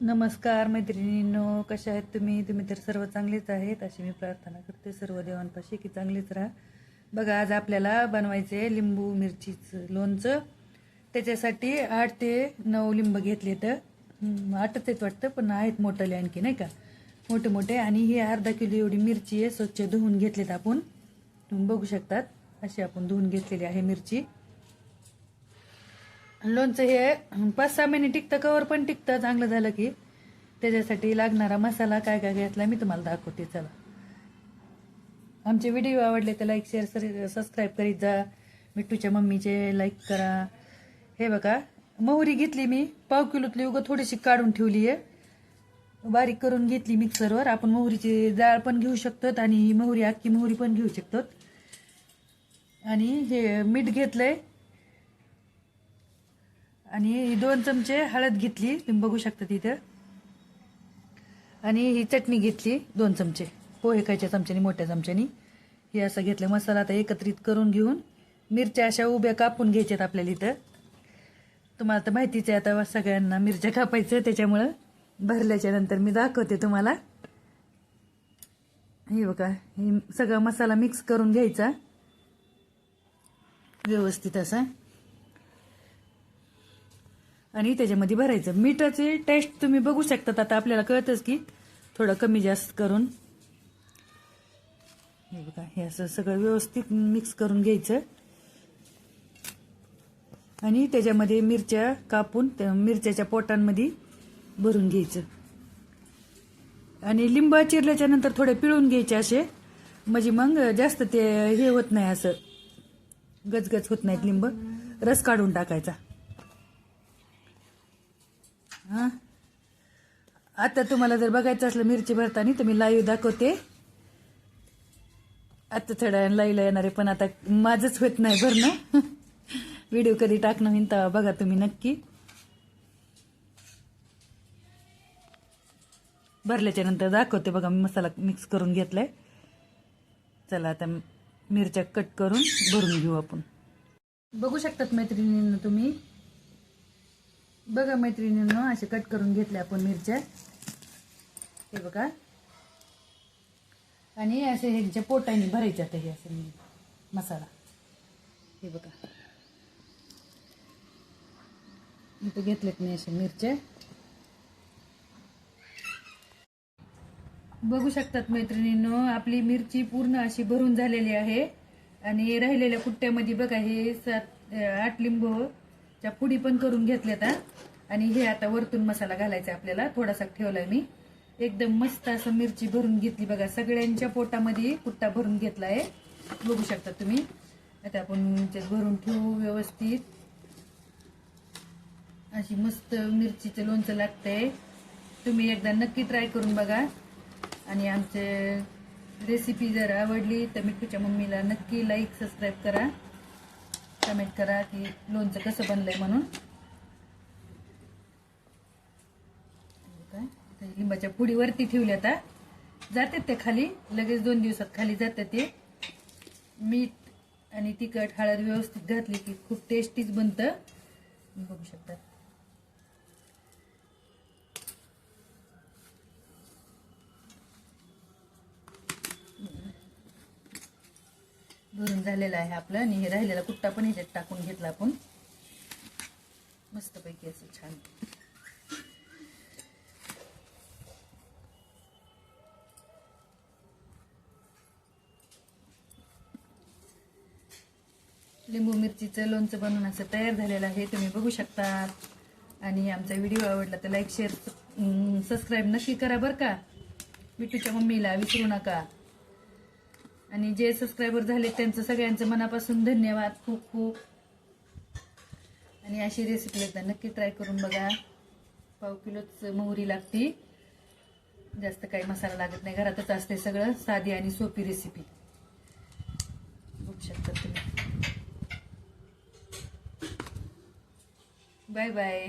नमस्कार मैत्रिणींनो, कशा आहेत तुम्ही तर सर्व चांगलेच आहेत अशी मी प्रार्थना करते सर्व देवांपाशी की चांगलेच राहा. बघा, आज आपल्याला बनवायचे लिंबू मिरचीचं लोणचं. त्याच्यासाठी 8 ते 9 लिंब घेतले. तर 8च आहेत वाटतं, पण आहेत मोठे आणखी नाही का, मोठे मोठे. आणि ही अर्धा किलो एवढी मिरची आहे, स्वच्छ धुवून घेतलेत आपण. तुम्ही बघू शकतात अशी आपण धुवून घेतलेली आहे मिरची. लोणचं हे 5-6 महिने टिकतं, कवर पण टिकतं चांगलं झालं की. त्याच्यासाठी लागणारा मसाला काय काय घेतला मी तुम्हाला दाखवते. चला, आमचे व्हिडिओ आवडले तर लाईक शेअर सबस्क्राईब करीत जा. मिट्टूच्या मम्मीचे लाईक करा. हे बघा, मोहरी घेतली मी पाव किलोतली, उगं थोडीशी काढून ठेवली आहे, बारीक करून घेतली मिक्सरवर. आपण मोहरीची जाळ पण घेऊ शकतो आणि मोहरी अख्खी मोहरी पण घेऊ शकतो. आणि हे मीठ घेतलंय आणि 2 चमचे हळद घेतली, तुम्ही बघू शकता तिथं. आणि ही चटणी घेतली 2 चमचे, पोहे खायच्या चमच्यानी, मोठ्या चमच्यानी. हे असं घेतलं मसाला. आता एकत्रित करून घेऊन मिरच्या अशा उभ्या कापून घ्यायच्यात आपल्याला. इथं तुम्हाला तर माहितीच आहे आता सगळ्यांना मिरच्या कापायचं, त्याच्यामुळं भरल्याच्या नंतर मी दाखवते तुम्हाला. हे बघा, हे सगळा मसाला मिक्स करून घ्यायचा व्यवस्थित असा आणि त्याच्यामध्ये भरायचं. मिठाची टेस्ट तुम्ही बघू शकतात, आता आपल्याला कळतंच की थोडं कमी जास्त करून. हे बघा, हे असं सगळं व्यवस्थित मिक्स करून घ्यायचं आणि त्याच्यामध्ये मिरच्या कापून मिरच्याच्या पोटांमध्ये भरून घ्यायचं. आणि लिंब चिरल्याच्या नंतर थोडे पिळून घ्यायचे असे, म्हणजे मग जास्त ते हे होत नाही, असं गचगच होत नाहीत. लिंब रस काढून टाकायचा. हां, आता तुम्हाला जर बघायचं असलं मिरची भरताना तर मी लाईव्ह दाखवते. आता थोड्या वेळानं लाईव्हला येणार आहे, पण आता माझंच होत नाही भरणं. व्हिडिओ कधी टाकणं होईन तेव्हा बघा तुम्ही नक्की. भरल्याच्या नंतर दाखवते. बघा, मी मसाला मिक्स करून घेतलाय. चला, आता मिरच्या कट करून भरून घेऊ आपण. बघू शकतात मैत्रिणींना तुम्ही. बघा मैत्रिणींनो, असे कट करून घेतले आपण मिरच्या. हे बघा, आणि असे ह्याच्या पोटाने भरायचे. आता हे असं मसाला. हे बघा, इथं घेतलेत मी असे मिरच्या. बघू शकतात मैत्रिणींनो, आपली मिरची पूर्ण अशी भरून झालेली आहे. आणि राहिलेल्या कुट्ट्यामध्ये बघा, हे 7-8 लिंबूच्या पुडी पण करून घेतल्यात. आणि हे आता वरतून मसाला घालायचा आपल्याला. थोडासा ठेवलाय मी. एकदम मस्त असं मिरची भरून घेतली. बघा, सगळ्यांच्या पोटामध्ये कुट्टा भरून घेतलाय, बघू शकता तुम्ही. आता आपण भरून ठेवू व्यवस्थित. अशी मस्त मिरचीचं लोणचं लागतंय. तुम्ही एकदा नक्की ट्राय करून बघा. आणि आमचे रेसिपी जर आवडली तर मिट्टूच्या मम्मीला नक्की लाईक सबस्क्राईब करा, कमेंट करा की लोणचं कसं बनलंय म्हणून. लिंबाच्या पुडी वरती ठेवली, आता जातात ते खाली, लगेच 2 दिवसात खाली जातात ते. मीठ आणि तिखट हळद व्यवस्थित घातली की खूप टेस्टीच बनतं, बघू शकता. भरून झालेलं आहे आपलं. आणि हे राहिलेला कुट्टा पण ह्याच्यात टाकून घेतला आपण मस्तपैकी असं छान. लिंबू मिरचीचं लोणचं बनवून असं तयार झालेलं आहे, तुम्ही बघू शकता. आणि आमचा व्हिडिओ आवडला तर लाईक शेअर सबस्क्राईब नक्की करा बरं का. मिट्टूच्या मम्मीला विसरू नका. आणि जे सबस्क्रायबर झाले त्यांचं सगळ्यांचं मनापासून धन्यवाद, खूप खूप. आणि अशी रेसिपी एकदा नक्की ट्राय करून बघा. पाव किलोच मोहरी लागते, जास्त काही मसाला लागत नाही, घरातच असते सगळं. साधी आणि सोपी रेसिपी, बघू शकता तुम्ही. Bye bye.